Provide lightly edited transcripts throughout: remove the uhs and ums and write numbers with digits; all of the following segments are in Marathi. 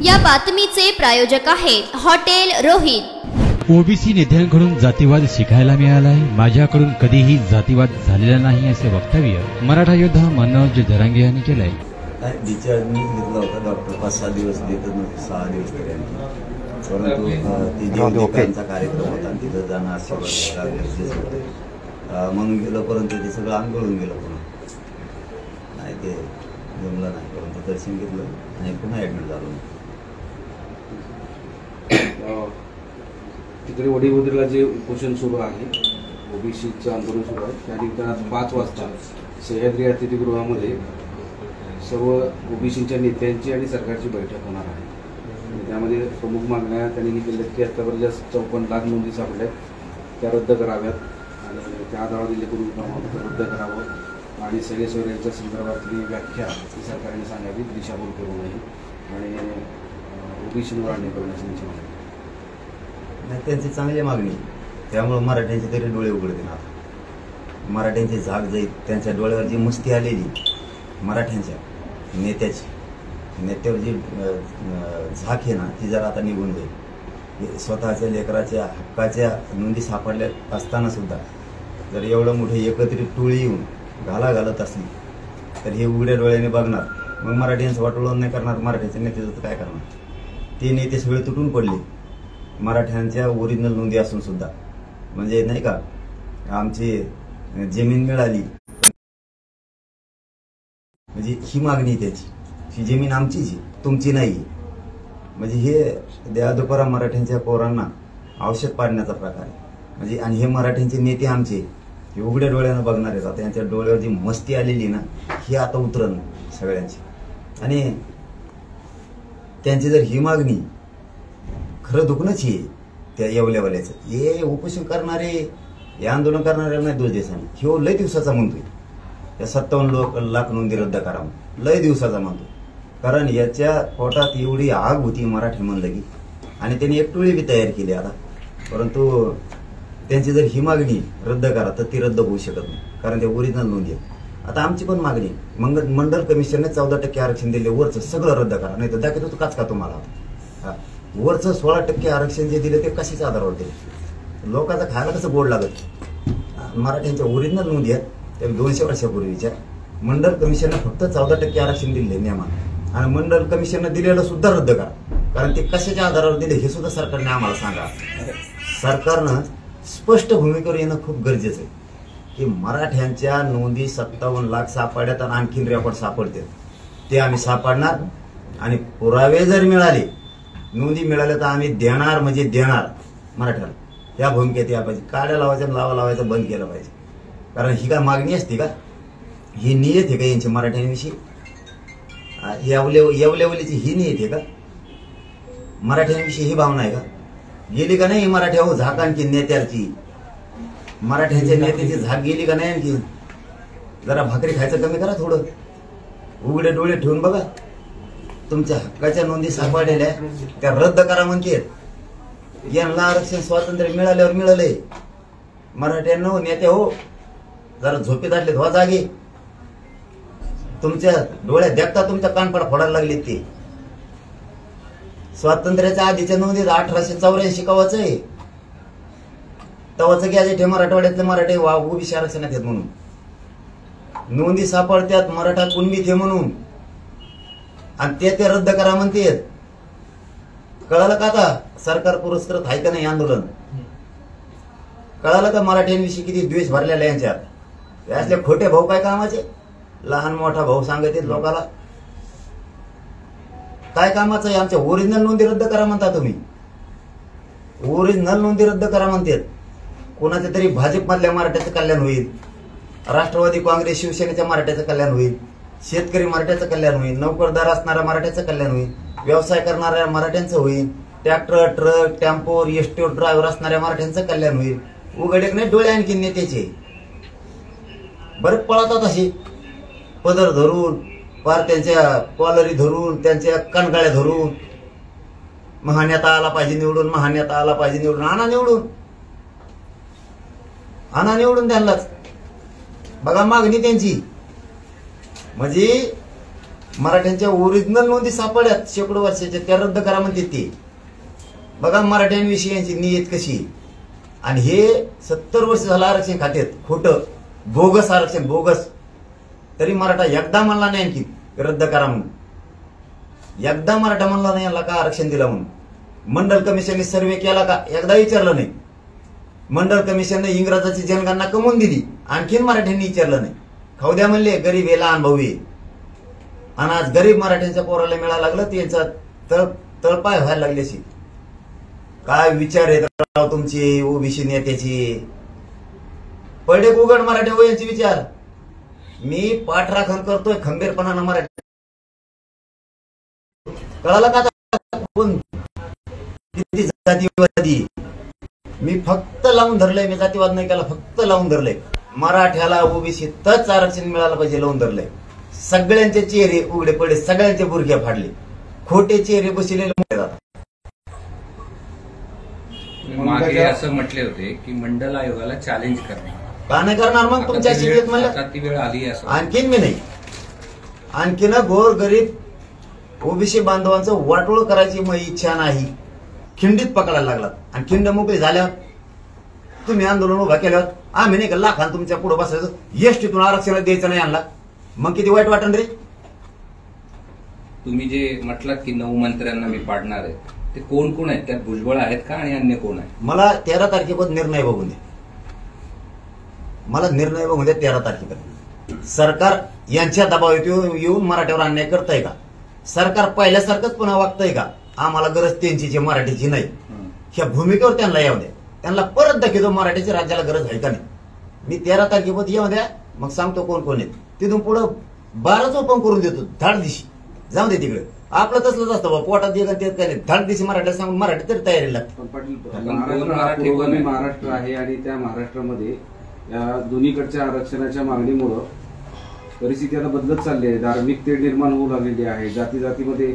या बातमीचे प्रायोजक आहेत हॉटेल रोहित। ओबीसी नेत्यांकडून जातीवाद शिकायला मिळालाय, माझ्याकडून कधीही जातीवाद झालेला नाही असे वक्तव्य मराठा योद्धा मनोज जरांगे यांनी केलंय। डिस्चार्ज मी घेतला होता डॉक्टर 5-6 दिवस देत नव्हते, 6 दिवस परंतु ती देवदीपांचा कार्यक्रम होता आणि तिथं जाणं आशीर्वाद गरजेचं होतं म्हणून गेलं, परंतु ते सगळं आंदोलन गेलं पुन्हा नाही, ते जमलं नाही, परंतु दर्शन घेतलं आणि पुन्हा ॲडमिट झालो। तिकडे वडीवडीला जे उपोषण सुरू आहे, ओबीसीचं आंदोलन सुरू आहे, त्या ठिकाणी 5 वाजता सह्याद्री अतिथीगृहामध्ये सर्व ओबीसीच्या नेत्यांची आणि सरकारची बैठक होणार आहे। त्यामध्ये प्रमुख मागण्या त्यांनी केल्या की आतापर्यंत 54 लाख नोंदी सापडल्यात, त्या रद्द कराव्यात आणि त्या आधारावर दिल्लीकडून प्रमाणपत्र रद्द करावं आणि सगळे यांच्या संदर्भातली व्याख्या सरकारने सांगावी, दिशाभूल करू नये आणि ओबीसीवर अन्याय करण्याची त्यांची मागणी नाही, त्यांची चांगली मागणी, त्यामुळं मराठ्यांचे तरी डोळे उघडते ना। मराठ्यांची झाग जाईल, त्यांच्या डोळ्यावर जी मस्ती आलेली मराठ्यांच्या नेत्यावर जी झाक आहे ना, ती जरा आता निघून जाईल। स्वतःच्या लेकराच्या हक्काच्या नोंदी सापडल्या असताना सुद्धा जर एवढं मोठे एकत्रित टोळी येऊन घालत असली तर हे उघड्या डोळ्याने बघणार, मग मराठ्यांचं वाटोळं नाही करणार, मराठ्याच्या नेत्याचं काय करणार। ते नेते सगळे तुटून पडले मराठ्यांच्या ओरिजिनल नोंदी असून सुद्धा, म्हणजे नाही का आमची जमीन मिळाली म्हणजे ही मागणी त्याची, ही जमीन आमचीच तुमची नाही, म्हणजे हे द्यादोपरा मराठ्यांच्या पोरांना औषध पाडण्याचा प्रकार आहे। म्हणजे आणि हे मराठ्यांचे नेते आमचे हे उघड्या डोळ्यानं बघणार आहेत, आता यांच्या डोळ्यावर जी मस्ती आलेली ना ही आता उतरण सगळ्यांची। आणि त्यांची जर ही मागणी खरं दुखणंच आहे त्या येवल्यावाल्याचं, हे उपोषण करणारे हे आंदोलन करणाऱ्याला नाही दोष देसाने, ह्यो लय दिवसाचा म्हणतोय या 57 लाख नोंदी रद्द करा, लय दिवसाचा म्हणतो, कारण याच्या पोटात एवढी आग होती मराठी म्हणलं की, आणि त्यांनी एक टोळी बी तयार केली आता। परंतु त्यांची जर ही मागणी रद्द करा तर ती रद्द होऊ शकत नाही, कारण ते ओरिजिनल नोंदी आहेत। आता आमची पण मागणी मंडल कमिशनने 14% आरक्षण दिले, वरचं सगळं रद्द करा, नाही तर दाखवतो तो काच का तुम्हाला। वरचं 16% आरक्षण जे दिले ते कशाच्या आधारावर दिले, लोकांचं खायला कसं गोड लागत। मराठ्यांच्या ओरिजिनल नोंदी आहेत, त्या 200 वर्षापूर्वीच्या मंडल कमिशनने फक्त 14% आरक्षण दिले नियमात, आणि मंडल कमिशनने दिलेलं सुद्धा रद्द करा, कारण ते कशाच्या आधारावर दिले हे सुद्धा सरकारने आम्हाला सांगा। सरकारनं स्पष्ट भूमिकेवर येणं खूप गरजेचं आहे की मराठ्यांच्या नोंदी 57 लाख सापडल्यात आणि आणखीन रेकॉर्ड सापडते, ते आम्ही सापडणार आणि पुरावे जर मिळाले, नोंदी मिळाल्या तर आम्ही देणार म्हणजे देणार मराठ्याला। या भूमिकेत या पाहिजे, काड्या लावायच्या लावायचं बंद केलं पाहिजे, कारण ही काय मागणी असते का, ही नियत आहे का यांची मराठ्यांविषयी, येवलेवलीची ही नियत आहे का, मराठ्यांविषयी ही भावना आहे का, गेली का नाही मराठ्या हो झाक आणखी नेत्याची, मराठ्यांच्या नेत्याची झाक गेली का नाही आणखी, जरा भाकरी खायचं कमी करा, थोडं उघडे डोळे ठेवून बघा, तुमच्या हक्काच्या नोंदी सापडलेल्या त्या रद्द करा म्हणते। यांना आरक्षण स्वातंत्र्य मिळाल्यावर मिळालंय, मराठ्यांनो नेते हो जरा झोपेत आले धवा जागे, तुमच्या डोळ्यात देखता तुमच्या कानपडा फोडायला लागले। ते स्वातंत्र्याच्या आधीच्या नोंदीत 1884 कावाचं आहे, तवाचं घ्यायचे ठे मराठवाड्यातले मराठे ओबीसी आरक्षणात आहेत म्हणून, नोंदी सापडत्यात मराठा कुणबीत हे म्हणून, आणि ते रद्द करा म्हणते। कळालं का आता सरकार पुरस्कृत आहे का नाही आंदोलन, कळालं का मराठ्यांविषयी किती द्वेष भरलेला यांच्यात, यातले खोटे भाऊ काय कामाचे, लहान मोठा भाऊ सांगत लोकाला काय कामाचं आहे। आमच्या ओरिजिनल नोंदी रद्द करा म्हणता तुम्ही, ओरिजिनल नोंदी रद्द करा म्हणतात, कोणाच्या तरी भाजपमधल्या मराठ्याचं कल्याण होईल, राष्ट्रवादी काँग्रेस शिवसेनेच्या मराठ्याचं कल्याण होईल, शेतकरी मराठ्याचं कल्याण होईल, नोकरदार असणाऱ्या मराठ्याचं कल्याण होईल, व्यवसाय करणाऱ्या मराठ्यांचं होईल, tractor truck tempo ST driver असणाऱ्या मराठ्यांचं कल्याण होईल। उघडे नाही डोळे आणखी नेत्याचे बरेच पळतात असे पदर धरून, पार त्यांच्या कॉलरी धरून, त्यांच्या कणगाळ्या धरून, महानेता आला पाहिजे निवडून, महानेता आला पाहिजे निवडून, आणा निवडून त्यांनाच बघा मागणी त्यांची, म्हणजे मराठ्यांच्या ओरिजिनल नोंदी सापडल्यात शेकडो वर्षाच्या, त्या रद्द करा म्हणते ते. बघा मराठ्यांविषयी यांची नियत कशी. आणि हे 70 वर्ष झालं आरक्षण खात्यात, खोटं बोगस आरक्षण, बोगस. तरी मराठा एकदा म्हणला नाही आणखी रद्द करा म्हणून. एकदा मराठा म्हणला नाही याला का आरक्षण दिलं म्हणून. मंडल कमिशनने सर्वे केला का एकदा विचारलं नाही. मंडल कमिशनने इंग्रजाची जनगणना कमवून दिली, आणखीन मराठ्यांनी विचारलं नाही. खाऊ द्या म्हणले, गरीब आहे, लहान भाऊ आहे. आणि आज गरीब मराठ्यांच्या पोराला मिळायला लागलं, त्यांचा तळपाय व्हायला लागले. अशी काय विचार आहेत राव तुमचे ओबीसी नेत्याचे. पडे उघड मराठे हो यांचे विचार. मी पाठराखण करतोय खंबीरपणानं मराठी. कळालं का कोण किती जातीवादी. मी फक्त लावून धरलंय, मी जातीवाद नाही केला, फक्त लावून धरलंय. मराठ्याला ओबीसीतच आरक्षण मिळालं पाहिजे लावून धरलंय. सगळ्यांचे चेहरे उघडे पडले, सगळ्यांचे बुरख्या फाडले, खोटे चेहरे बसलेले जातात. मागे असं म्हटले होते की मंडल आयोगाला चॅलेंज करणार. का नाही करणार मग तुमच्या शिबिरात म्हणलं. आता ती वेळ आली असं. आणखीन मी नाही, आणखीन गोर गरीब ओबीसी बांधवांचं वाटोळ करायची मग इच्छा नाही. खिंडीत पकडायला लागलात आणि खिंड मोकळी झाल्यावर तुम्ही आंदोलन उभा केल्यावर आम्ही नाही का लाखान तुमच्या पुढे बसायचं. एसटीतून आरक्षण द्यायचं नाही आणला, मग किती वाईट वाटण रे. तुम्ही जे म्हटलात की 9 मंत्र्यांना मी पाडणार आहे, ते कोण कोण आहेत? त्यात भुजबळ आहेत का आणि अन्य कोण आहेत? मला 13 तारखेपर्यंत निर्णय बघून दे. मला निर्णय बघून दे 13 तारखेपर्यंत. सरकार यांच्या दबावात येऊन मराठ्यावर अन्याय करतंय का? सरकार पहिल्यासारखंच पुन्हा वागतंय का? आम्हाला गरज त्यांची मराठीची नाही, ह्या भूमिकेवर त्यांना येऊ द्या. त्यांना परत दाखवतो मराठीची राज्याला गरज आहे का नाही. मी 13 तारखेपर्यंत येऊ द्या, मग सांगतो कोण कोण आहेत. तिथून पुढं 12च ओपन करून देतो धाड दिशी. जाऊ दे तिकडे. आपलं तसलंच असतं बा, पोटात एक काय नाही. धाड दिशी मराठीला सांगून मराठी तरी तयारी लागते. पण पाटील महाराष्ट्र आहे आणि त्या महाराष्ट्रामध्ये या दोन्हीकडच्या आरक्षणाच्या मागणीमुळं परिस्थिती आता बदलत चालली आहे. धार्मिक तेढ निर्माण होऊ लागलेली आहे. जाती जातीमध्ये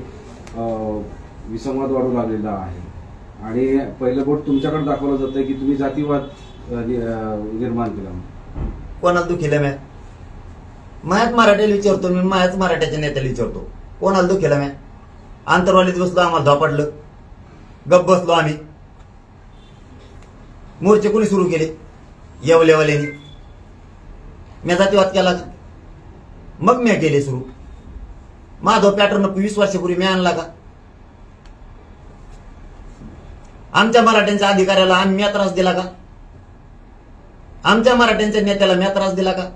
विसंवाद वाढू लागलेला आहे. आणि पहिलं बोट तुमच्याकडे दाखवलं जातंय की तुम्ही जातीवाद निर्माण केला. कोणाला दुखीला म्या मायाच मराठ्याला विचारतो मी, मायाच मराठ्याच्या नेत्याला विचारतो कोणाला दुखीला म्या. आंतरवालीत बसलो, आम्हाला धोपाडलं, गप बसलो आम्ही. मोर्चे कोणी सुरू केले? येवलेवाल्यांनी. म्या जातीवाद केला का? मग म्या केले सुरू. माधव पॅटर्न 20 वर्षापूर्वी मी आणला का? आमच्या मराठ्यांच्या अधिकाऱ्याला आम्ही त्रास दिला का? आमच्या मराठ्यांच्या नेत्याला मी त्रास दिला का?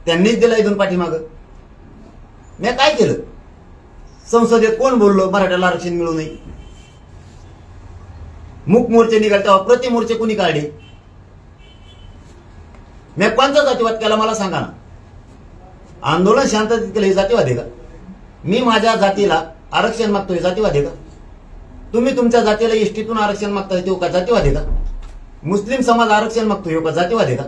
त्यांनीच दिला इथून पाठीमाग. मी काय केलं? संसदेत कोण बोललो मराठ्याला आरक्षण मिळू नये? मूक मोर्चे निघाले तेव्हा प्रति मोर्चे कोणी काढले? मी कोणता जातीवाद केला मला सांगा ना. आंदोलन शांततेत केलं हे जातीवाद आहे का? मी माझ्या जातीला आरक्षण मागतोय जातीवाद आहे का? तुम्ही तुमच्या जातीला एसटीतून आरक्षण मागताय तो का जातीवाद आहे का? मुस्लिम समाज आरक्षण मागतोय का जातीवाद आहे का?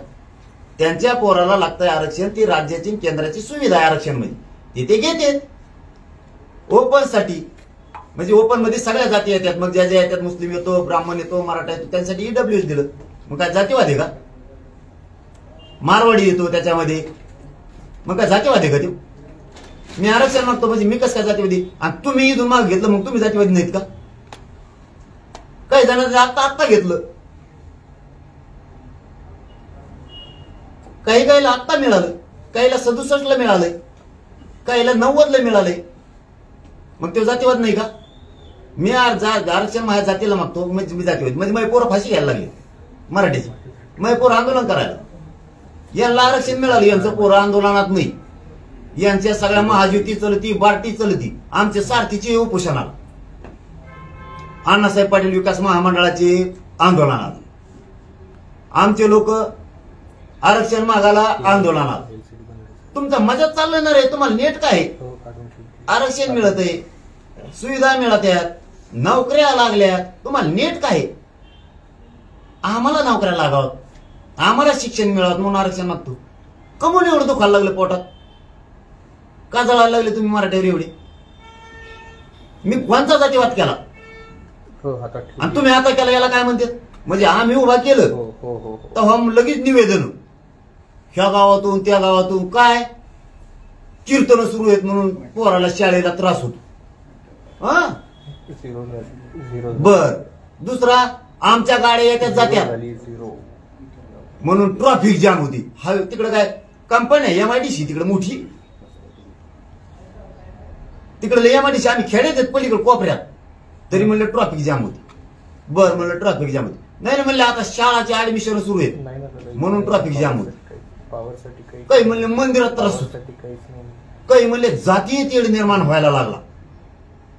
त्यांच्या पोराला लागतंय आरक्षण, ती राज्याची केंद्राची सुविधा आहे आरक्षण मध्ये, ते घेते ओपन साठी. म्हणजे ओपन मध्ये सगळ्या जाती येतात. मग ज्या ज्या येतात, मुस्लिम येतो, ब्राह्मण येतो, मराठा येतो, त्यांसाठी ईडब्ल्यूएस दिलं. मग काय जातीवाद आहे का? मारवाडी येतो त्याच्यामध्ये, मग काय जातीवाद आहे का ते? मी आरक्षण मागतो म्हणजे मी कसं काय जातीवादी? आणि तुम्ही इथून माग घेतलं मग तुम्ही जातीवादी नाहीत का? काही जणांचं आत्ता घेतलं, काहीला आत्ता मिळालं, काहीला 67ला मिळालंय, काहीला 90ला मिळालंय. मग ते जातीवाद नाही का? मी आरक्षण माझ्या जातीला मागतो म्हणजे मी जातीवादी. म्हणजे माझी पोरं फाशी घ्यायला लागली मराठीची. माझी पोरं आंदोलन करायला. यांना आरक्षण मिळालं, यांचं पोरं आंदोलनात नाही. यांच्या सगळ्या महायुती चलती, बार्टी चलती, आमच्या सारथीची उपोषणाला, अण्णासाहेब पाटील विकास महामंडळाचे आंदोलनाला, आमचे लोक आरक्षण मागायला आंदोलनाला. तुमचा मजा चाललं ना रे. तुम्हाला नेट काय? आरक्षण मिळत आहे, सुविधा मिळत आहेत, नोकऱ्या लागल्या, तुम्हाला नेट काय? आम्हाला नोकऱ्या लागावत, आम्हाला शिक्षण मिळावं म्हणून आरक्षण मागतो. कमून एवढं दुखायला लागलं पोटात? का जळायला लागले तुम्ही मराठीवर एवढे? मी कोणता जातीवाद केला आणि तुम्ही आता केला याला काय म्हणते? म्हणजे आम्ही उभा केलं तेव्हा लगेच निवेदन ह्या गावातून त्या गावातून. काय कीर्तन सुरू आहेत म्हणून पोराला शाळेला त्रास होतो. हा बर, दुसरा आमच्या गाड्या येत्यात जात्यात म्हणून ट्रॅफिक जाम होती. हा तिकडे काय कंपनी आहे MIDC तिकडे मोठी, तिकडे MIDC आम्ही खेड्यात पलीकडे कोपऱ्यात, तरी म्हणलं ट्रॅफिक जाम होती. बर म्हणलं ट्रॅफिक जाम होती. नाही म्हणले आता शाळाचे ऍडमिशन सुरू आहेत म्हणून ट्रॅफिक जाम होत. काही म्हणले मंदिरात त्रास होतो, काही म्हणले जातीय तेढ निर्माण व्हायला लागला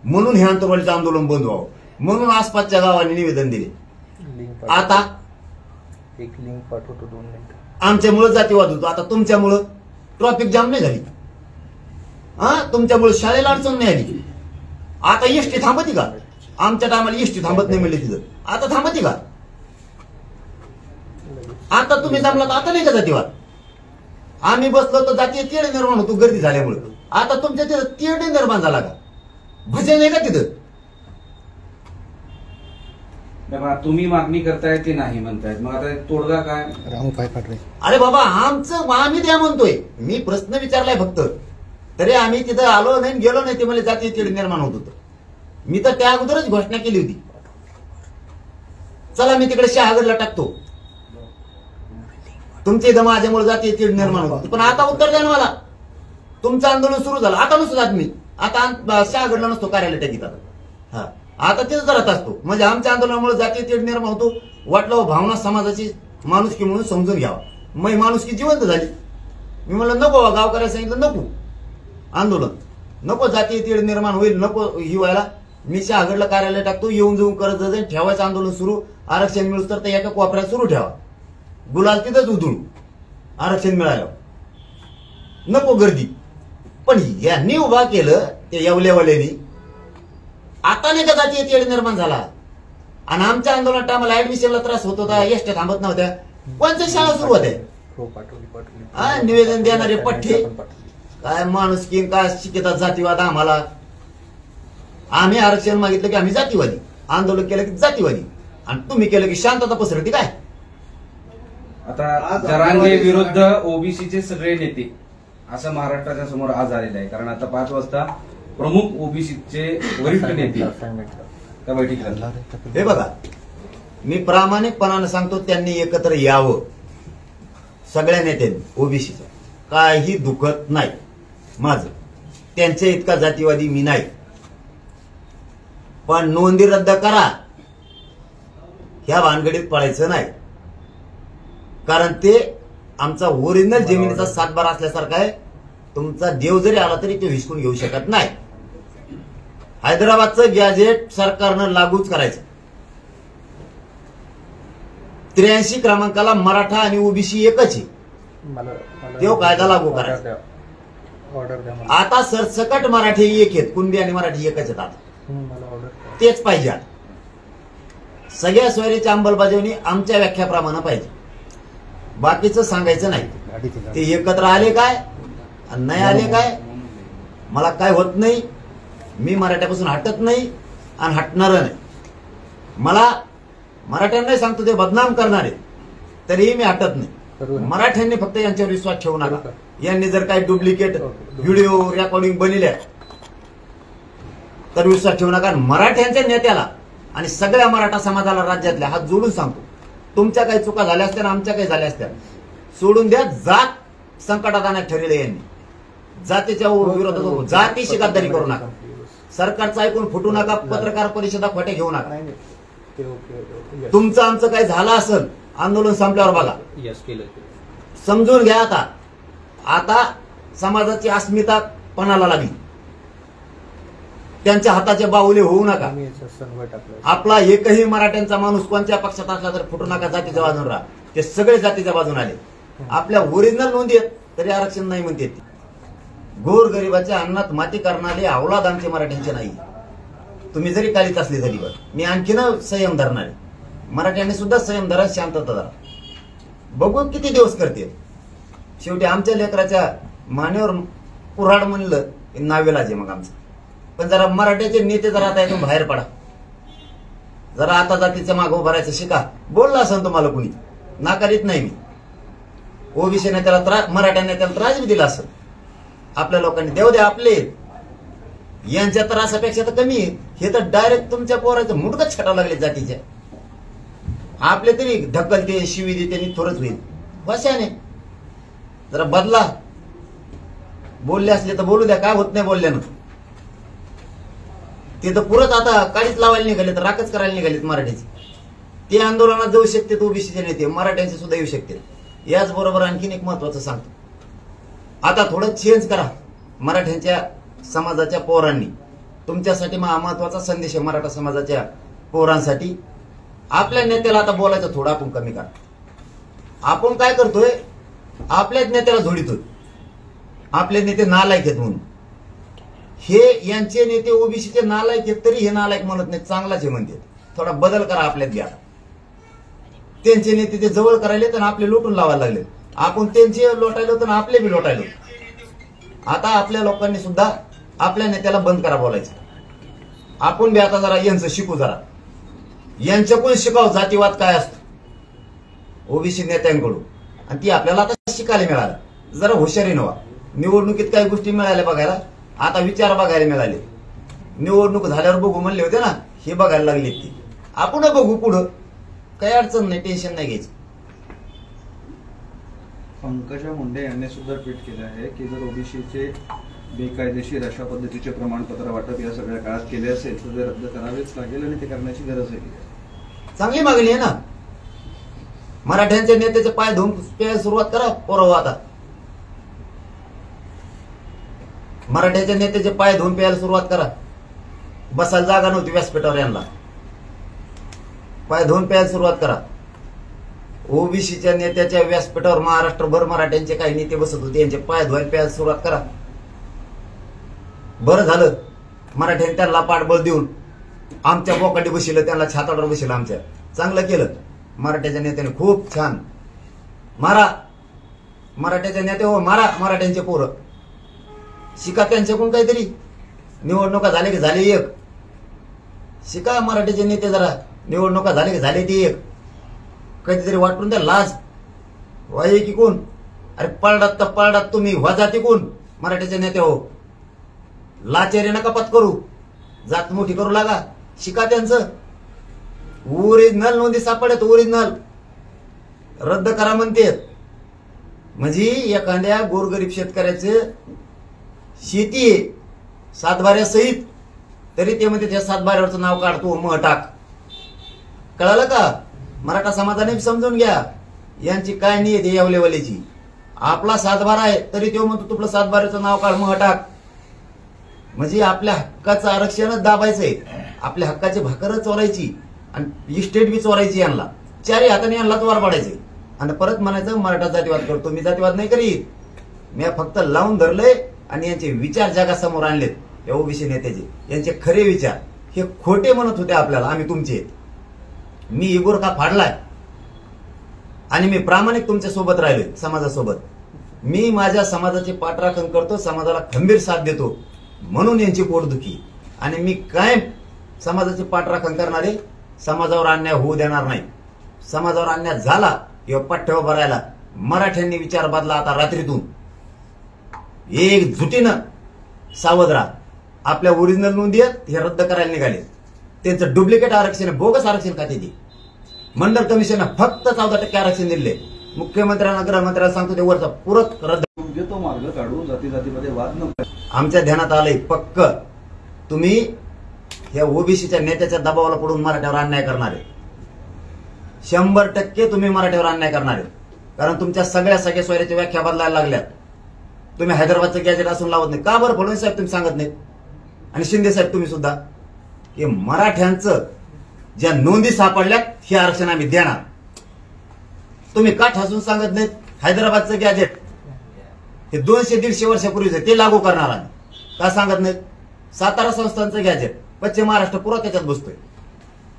म्हणून हे आंतरवालीचं आंदोलन बंद व्हावं म्हणून आसपासच्या गावांनी निवेदन दिले. आता एक लिंक पाठवतो 2 मिनिटं. आमच्यामुळे जातीवाद होतो, आता तुमच्यामुळं ट्रॅफिक जाम नाही झाली. हा तुमच्यामुळे शाळेला अडचण नाही आली. आता एसटी थांबती का? आमच्या टायमाला एसटी थांबत नाही म्हणले तिथं, आता थांबती का? आता तुम्ही जमला तर आता नाही का जातीवाद? आम्ही बसलो तर जातीय तेढ निर्माण होतो गर्दी झाल्यामुळे. आता तुमच्या तिथं तेढ निर्माण झाला का? भजन आहे का तिथं? तुम्ही मागणी करताय ते नाही म्हणतायत, मग आता तोडगा काय? रामू पाय पाठवे. अरे बाबा आमचं आम्ही द्या म्हणतोय, मी प्रश्न विचारलाय फक्त. तरी आम्ही तिथं आलो नाही गेलो नाही, ते मला जातीय तेढ निर्माण होत होतं. मी तर त्या अगोदरच घोषणा केली होती, चला मी तिकडे शहागडला टाकतो, तुमच्या इथं माझ्यामुळे जातीय तेढ निर्माण होत. पण आता उत्तर द्या ना मला. तुमचं आंदोलन सुरू झालं, आता नसतो जात मी, आता शहागडला नसतो कार्यालय टाकीत. हा आता तिथं जरात असतो, म्हणजे आमच्या आंदोलनामुळे जातीय तेढ निर्माण होतो. वाटलं भावना समाजाची माणुसकी म्हणून समजून घ्यावा. मग माणुसकी जिवंत झाली. मी म्हणलं नको, गावकऱ्याला सांगितलं नको आंदोलन, नको जातीय तेढ निर्माण होईल, नको ही व्हायला. मी शहागडला कार्यालय टाकतो, येऊन जाऊन करत जाईल, ठेवायचं आंदोलन सुरू. आरक्षण मिळूस तर एका कोपऱ्यात सुरू ठेवा, गुलाल तिथंच उधळू आरक्षण मिळालं, नको गर्दी. पण यांनी उभा केलं ते येवलेवाल्यांनी, आता नाही का जातीय तेढ निर्माण झाला. आणि आमच्या आंदोलन टायमाला ऍडमिशनला त्रास होत होता, एसट्या थांबत नव्हत्या, कोणत्या शाळा सुरू होत्या? निवेदन देणारे पठ्ठे काय माणुसकी काय शिकतात जातीवाद आम्हाला. आम्ही आरक्षण मागितलं की आम्ही जातीवादी, आंदोलन केलं की जातीवादी, आणि तुम्ही केलं की शांतता पसरती काय? आता जरांगे विरुद्ध ओबीसीचे सगळे नेते असं महाराष्ट्राच्या समोर आज आलेलं आहे. कारण आता 5 वाजता प्रमुख ओबीसीचे वरिष्ठ नेते त्या बैठकीला. हे बघा, मी प्रामाणिकपणानं सांगतो, त्यांनी एकत्र यावं सगळ्या नेत्यांनी ओबीसीच्या. काही दुखत नाही माझं, त्यांच्या इतका जातीवादी मी नाही. पण नोंदी रद्द करा ह्या भानगडीत पडायचं नाही, कारण ते आमचा ओरिजिनल जमिनीचा सातबारा असल्यासारखा आहे. तुमचा देव जरी आला तरी तो हिसकून घेऊ शकत नाही. हैदराबादचं गॅजेट सरकारनं लागूच करायचं. 83 क्रमांकाला मराठा आणि ओबीसी एकच आहे, तो कायदा लागू करायचा. आता सरसकट मराठी एक आहेत, कुणबी आणि मराठी एकच आहेत. आता तेच पाहिजे. सगळ्या सोयरीची अंमलबजावणी आमच्या व्याख्याप्रमाणे पाहिजे, बाकीचं सांगायचं नाही. ते एकत्र आले काय आणि नाही आले काय मला काय होत नाही. मी मराठ्यापासून हटत नाही आणि हटणार नाही. मला मराठ्यांना सांगतो ते बदनाम करणारे, तरीही मी हटत नाही. मराठ्यांनी फक्त यांच्यावर विश्वास ठेवू नका. यांनी जर काही डुप्लिकेट व्हिडिओ रेकॉर्डिंग बनवल्या तर विश्वास ठेवू नका. मराठ्यांच्या नेत्याला आणि सगळ्या मराठा समाजाला राज्यातल्या हात जोडून सांगतो, तुमच्या काही चुका झाल्या असत्या, आमच्या काही झाल्या असत्या, सोडून द्या. जात संकटात आणण्यात ठरले यांनी. जातीच्या विरोधात जातीशी गद्दारी करू नका. सरकारचं ऐकून फुटू नका. पत्रकार परिषदा खोटे घेऊ नका. तुमचं आमचं काही झालं असेल आंदोलन संपल्यावर बघा, समजून घ्या. आता समाजाची अस्मिता पणाला लागली. त्यांच्या हाताचे बाहुले होऊ नका. आपला एकही मराठ्यांचा माणूस कोणत्या पक्षात असला तर फुटू नका. जातीच्या बाजून राहा. ते सगळे जातीच्या बाजून आले. आपल्या ओरिजिनल नोंदी आहेत तरी आरक्षण नाही म्हणते. गोर गरिबाच्या अन्नात माती करणारे अवलाद आमचे मराठ्यांचे नाही. तुम्ही जरी कालीत असले तरी मी आणखीन संयम धरणारे. मराठ्यांनी सुद्धा संयम धरा, शांतता धरा. बघू किती दिवस करते. शेवटी आमच्या लेकराच्या मानेवर कुऱ्हाड म्हणलं नावेलाच आहे मग आमचं. पण जरा मराठ्याचे नेते जरा आता इथून बाहेर पडा. जरा आता जातीचं मागं भरायचं शिका. बोलला असं तुम्हाला कुणी, नाकारीत नाही मी. ओबीसी नेत्याला त्रास, मराठा नेत्याला त्रास बी दिला असं. आपल्या लोकांनी देऊ द्या आपले, यांच्या तर असापेक्षा तर कमी आहे. हे तर डायरेक्ट तुमच्या पोराचं मुडकच छाटावं लागले जातीच्या. आपले तरी ढकलते शिवी देते आणि थोडंच होईल. कशाने जरा बदला. बोलले असले तर बोलू द्या, काय होत नाही बोलल्यानं. ते तर पुरत आता काळीच लावायला निघाले, तर राखच करायला निघालेत मराठीचे. ते आंदोलनात जाऊ शकते ओबीसीचे नेते, मराठ्यांचे सुद्धा येऊ शकते. याचबरोबर आणखीन एक महत्वाचं सांगतो, आता थोडं चेंज करा. मराठ्यांच्या समाजाच्या पोरांनी तुमच्यासाठी महत्वाचा संदेश आहे. मराठा समाजाच्या पोरांसाठी आपल्या नेत्याला आता बोलायचं थोडं आपण कमी करा. आपण काय करतोय, आपल्याच नेत्याला झोडितोय. आपले नेते नालायक आहेत म्हणून. हे यांचे नेते ओबीसीचे नालायक आहेत, तरी हे नालायक म्हणत नाही, चांगलाच आहे म्हणते. थोडा बदल करा आपल्यात घ्या. त्यांचे नेते ते जवळ करायले तर आपले लोटून लावायला लागले. आपण त्यांचे लोटायलो तर आपले बी लोटायलो. आता आपल्या लोकांनी सुद्धा आपल्या नेत्याला बंद करा बोलायचं. आपण बी आता जरा यांचं शिकू, जरा यांच्याकडून शिकाव जातीवाद काय असतो ओबीसी नेत्यांकडून. आणि ती आपल्याला आता शिकायला मिळालं. जरा हुशारी नव्हा. निवडणुकीत काही गोष्टी मिळाल्या बघायला, आता विचार बघायला मिळाले. निवडणूक झाल्यावर बघू म्हणले होते ना, हे बघायला लागले. ती आपण बघू पुढं, काही अडचण नाही, टेन्शन नाही घ्यायचं. पंकजा मुंडे यांनी सुद्धा ट्विट केलं आहे की जर ओबीसीचे बेकायदेशीर अशा पद्धतीचे प्रमाणपत्र वाटप या सगळ्या काळात केले असेल तर ते रद्द करावेच लागेल आणि ते करण्याची गरज आहे. चांगली मागणी आहे ना. मराठ्यांच्या नेत्याचे पाय धुवून प्यायला सुरुवात करा पोरव. आता मराठ्याच्या नेत्याचे पाय धुवून प्यायला सुरुवात करा. बसायला जागा नव्हती व्यासपीठावर, यांना पाय धुवून प्यायला सुरुवात करा. ओबीसीच्या नेत्याच्या व्यासपीठावर महाराष्ट्रभर मराठ्यांचे काही नेते बसत होते, यांचे पाय धुवायला प्यायला सुरुवात करा. बरं झालं मराठ्यांनी त्यांना पाठबळ देऊन आमच्या बोकांडी बसलं, त्यांना छाताडावर बसलं. आमच्या चांगलं केलं मराठ्याच्या नेत्याने, खूप छान. मारा मराठ्याच्या नेते, हो मारा मराठ्यांचे पोरं. शिका त्यांच्याकडून काहीतरी. निवडणुका झाले की झाले एक. शिका मराठ्याचे नेते जरा. निवडणुका झाले की झाले ते एक. कधीतरी वाटून द्या लाज. वाई की कोण? अरे पळडात तर पळडात तुम्ही, वाजाती कोण? मराठ्याचे नेते हो. लाचेरी नका पत्करू, जात मोठी करू लागा. शिका त्यांचं. ओरिजिनल नोंदी सापडत, ओरिजिनल रद्द करा म्हणते. म्हणजे एखाद्या गोरगरीब शेतकऱ्याचे शेती आहे सातबाऱ्यासहित, तरी ते म्हणते त्या सातबाऱ्यावरचं नाव काढतो मग टाक. कळालं का? मराठा समाजाने समजून घ्या यांची काय नियत आहे यावलेवालीची. आपला सातबारा आहे तरी तो म्हणतो तुला सातबाऱ्याचं नाव काढ मग टाक. म्हणजे आपल्या हक्काचं आरक्षणच दाबायचंय, आपल्या हक्काची भाकरच चोरायची आणि इस्टेट बी चोरायची. यांना चारही हाताने यांनाच वार पाडायचे आणि परत म्हणायचं मराठा जातीवाद करतो. मी जातीवाद नाही करीत, मी फक्त लावून धरलंय आणि यांचे विचार जगासमोर आणलेत. या ओबीसी नेत्याचे यांचे खरे विचार हे खोटे म्हणत होते आपल्याला, आम्ही तुमचे. मी इगोर का फाडलाय आणि मी प्रामाणिक तुमच्या सोबत राहिलोय, समाजासोबत. मी माझ्या समाजाची पाठराखण करतो, समाजाला खंबीर साथ देतो, म्हणून यांची पोटदुखी. आणि मी कायम समाजाची पाठराखण करणारे, समाजावर अन्याय होऊ देणार नाही. समाजावर अन्याय झाला किंवा पठ्ठ्यावर भरायला मराठ्यांनी विचार बदला. आता रात्रीतून एक जुटीनं सावध राहा. आपल्या ओरिजिनल नोंदी आहेत हे रद्द करायला निघाले. त्यांचं डुप्लिकेट आरक्षण, बोगस आरक्षण का ते. मंडल कमिशननं फक्त 14% आरक्षण दिले. मुख्यमंत्र्यांना, गृहमंत्र्यांना सांगतो ते वरचा पुरत रद्द. तो मार्ग काढून जाती जातीमध्ये वाद नको. आमच्या ध्यानात आलंय पक्क तुम्ही या ओबीसीच्या नेत्याच्या दबावाला पडून मराठ्यावर अन्याय करणारे. 100% तुम्ही मराठ्यावर अन्याय करणारे. कारण तुमच्या सगळ्या सोयऱ्याच्या व्याख्या बदलायला लागल्यात. तुम्ही हैदराबादचं गॅजेट असून लावत नाही का बरं? फडणवीस साहेब तुम्ही सांगत नाहीत आणि शिंदे साहेब तुम्ही सुद्धा की मराठ्यांचं ज्या नोंदी सापडल्यात हे आरक्षण आम्ही देणार. तुम्ही का ठासून सांगत नाहीत हैदराबादचं गॅजेट हे 200-150 वर्षापूर्वीच ते लागू करणार आम्ही? का सांगत नाहीत? सातारा संस्थांचं गॅजेट पश्चिम महाराष्ट्र पुरा त्याच्यात बसतोय.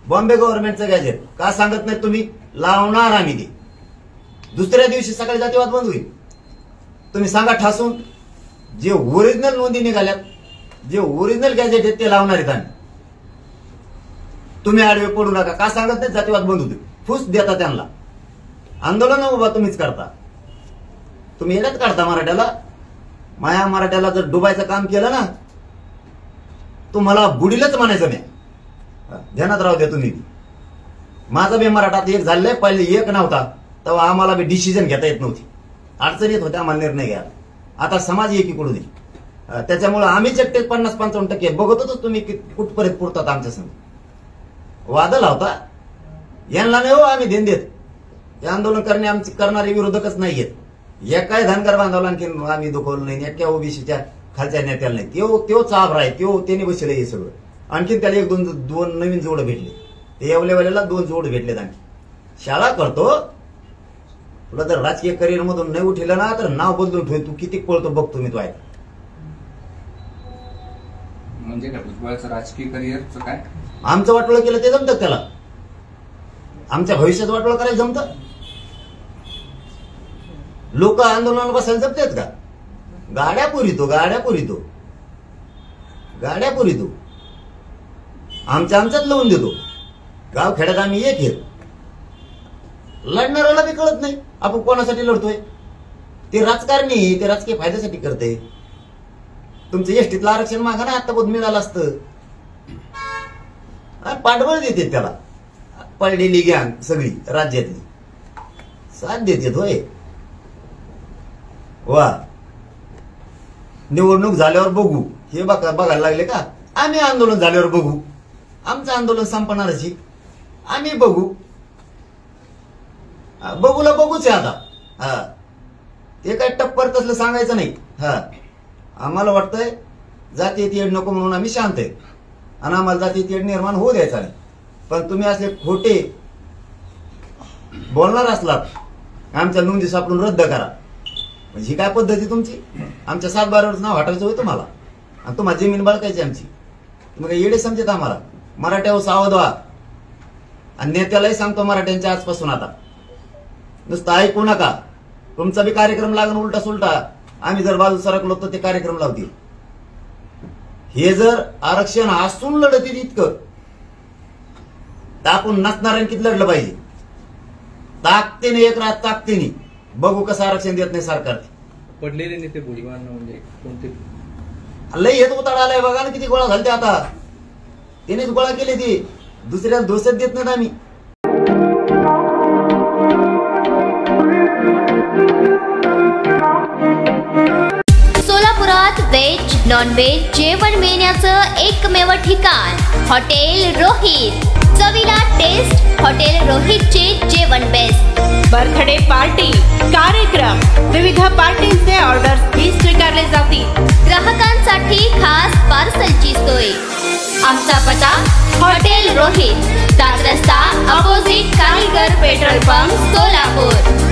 बॉम्बे गव्हर्नमेंटचं गॅजेट का सांगत नाहीत तुम्ही? लावणार आम्ही ते. दुसऱ्या दिवशी सकाळी जातीवाद बंद होईल. तुम्ही सांगा ठासून जे ओरिजिनल नोंदी निघाल्यात, जे ओरिजिनल गॅजेट आहेत ते लावणार आहेत आम्ही. तुम्ही आडवे पडू नका. का सांगत नाही? जातीवाद बंद होते. फुस देता त्यांना. आंदोलन उभा तुम्हीच करता. तुम्ही येण्यात काढता मराठ्याला. माया मराठ्याला जर डुबायचं काम केलं ना, तुम्हाला बुडीलच म्हणायचं नाही. ध्यानात राहू द्या तुम्ही. माझा बी मराठात एक झालंय, पहिले एक नव्हता तेव्हा आम्हाला बी डिसिजन घेता येत नव्हती, अडचण येत होते आम्हाला निर्णय घ्यायला. आता समाज एकीकडून येईल, त्याच्यामुळे आम्हीच एकटे 50-55% बघत होतो तुम्ही कुठपर्यंत पुरतात आमच्या संग. वादळ होता यांना नाही हो आम्ही देण देत. हे आंदोलन करणारे विरोधकच नाहीयेत. एकाही धनगर बांधवला आणखी आम्ही दुखवलं नाही, एका ओबीसीच्या खालच्या नेत्याला नाही. तो चाभरा आहे, त्याने बसले हे सगळं. आणखीन त्याला एक दोन नवीन जोड भेटले, ते येवलेवाल्याला 2 जोड भेटलेत. आणखी शाळा करतो, तुला जर राजकीय करिअर मधून नाही उठलं ना तर नाव बदलून ठेव. तू किती पळतो बघतो मी. तो आहे म्हणजे काय भुजबळाचं राजकीय करिअरचं काय? आमचं वाटोळं केलं ते जमतं त्याला, आमच्या भविष्यात वाटोळं करायला जमतं? लोक आंदोलनाला बसायला जमतात का? गाड्या पुरितो आमच्यात लावून देतो. गाव खेड्यात आम्ही एक येत. लढणाऱ्याला बी कळत नाही आपण कोणासाठी लढतोय. ते राजकारणी ते राजकीय फायद्यासाठी करते. तुमचं एसटीतलं आरक्षण मागा ना, आता बहुत मिळालं असतं. पाठबळ देते त्याला, पडलेली गँग सगळी राज्यातली साथ देते. होय वा, निवडणूक झाल्यावर बघू हे बघायला लागले का? आम्ही आंदोलन झाल्यावर बघू. आमचं आंदोलन संपणारच, आम्ही बघूला बघूच आहे आता. ते काय टप्पर तसलं सांगायचं नाही. आम्हाला वाटतंय जातीय तेढ नको म्हणून आम्ही शांत आहे आणि आम्हाला जातीय तेढ निर्माण होऊ द्यायचा नाही. पण तुम्ही असे खोटे बोलणार असलात, आमच्या नोंदी सापडून रद्द करा. म्हणजे ही काय पद्धती तुमची? आमच्या 7-12 नाव हटायचं होतं मला आणि तुम्हाला जमीन बळकायची आमची. तुम्ही काय येडे समजत आम्हाला? मराठ्यावर सावध व्हा. आणि नेत्यालाही सांगतो मराठ्यांच्या आजपासून, आता नुसतं ऐकू नका. तुमचा बी कार्यक्रम लागून उलटा सुलटा आम्ही जर बाजू सरकलो तर ते कार्यक्रम लावतील. हे जर आरक्षण असून लढतील इतकं तर आपण नसणाऱ्यांनी किती लढलं पाहिजे? ताकदीने एक रात ताकदीने बघू कसं आरक्षण देत नाही सरकार. पडलेले नेते भुजबळांना म्हणजे कोणते लय येत उताळा आलाय बघा ना, किती गोळा घालते आता. त्यानेच गोळा केले, ते दुसऱ्या दोषच देत नाहीत आम्ही. सोलापुरात व्हेज नॉन व्हेज जेवण मिळण्याचं एकमेव ठिकाण हॉटेल रोहित. चवीला टेस्ट हॉटेल रोहितचे जेवण बेस्ट. बर्थडे पार्टी, कार्यक्रम, विविध पार्टींचे ऑर्डर्स ही स्वीकारले जातील. ग्राहकांसाठी खास पार्सलची सोय. आमचा पत्ता हॉटेल रोहित, दात रस्ता अपोजिट कारीगर पेट्रोल पंप, सोलापूर.